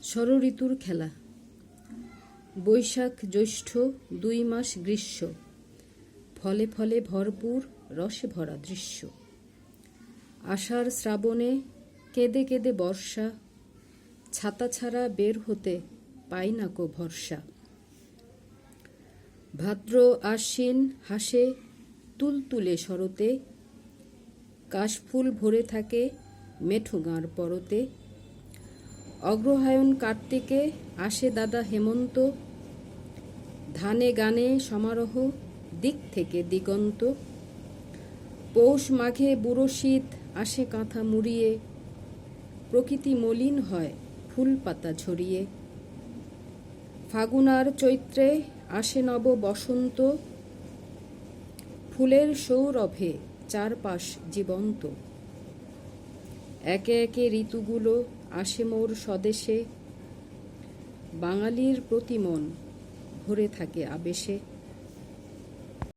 ষড়ঋতুর খেলা। বৈশাখ জ্যৈষ্ঠ 2 মাস গ্রীষ্ম, ফলে ফলে ভরপুর রসে ভরা দৃশ্য। আষাঢ় শ্রাবণে কেঁদে কেঁদে বর্ষা, ছাতা ছাড়া বের হতে পাই না কো ভরসা। ভাদ্র আশ্বিন হাসে তুলতুলে শরতে, কাশফুল ভরে থাকে মেঠো গাঁর পরতে। অগ্রহায়ণ কার্তিকে আসে দাদা হেমন্ত, ধানে গানে সমারোহ দিক থেকে দিগন্ত। পৌষ মাঘে বুড়ো শীত আসে কাঁথা মুড়িয়ে, প্রকৃতি মলিন হয় ফুল পাতা ঝরিয়ে। ফাগুন আর চৈত্রে আসে নব বসন্ত, ফুলের সৌরভে চারপাশ জীবন্ত। একে একে ঋতুগুলো আসে মোর স্বদেশে, বাঙালির প্রতি মন ভরে থাকে আবেশে।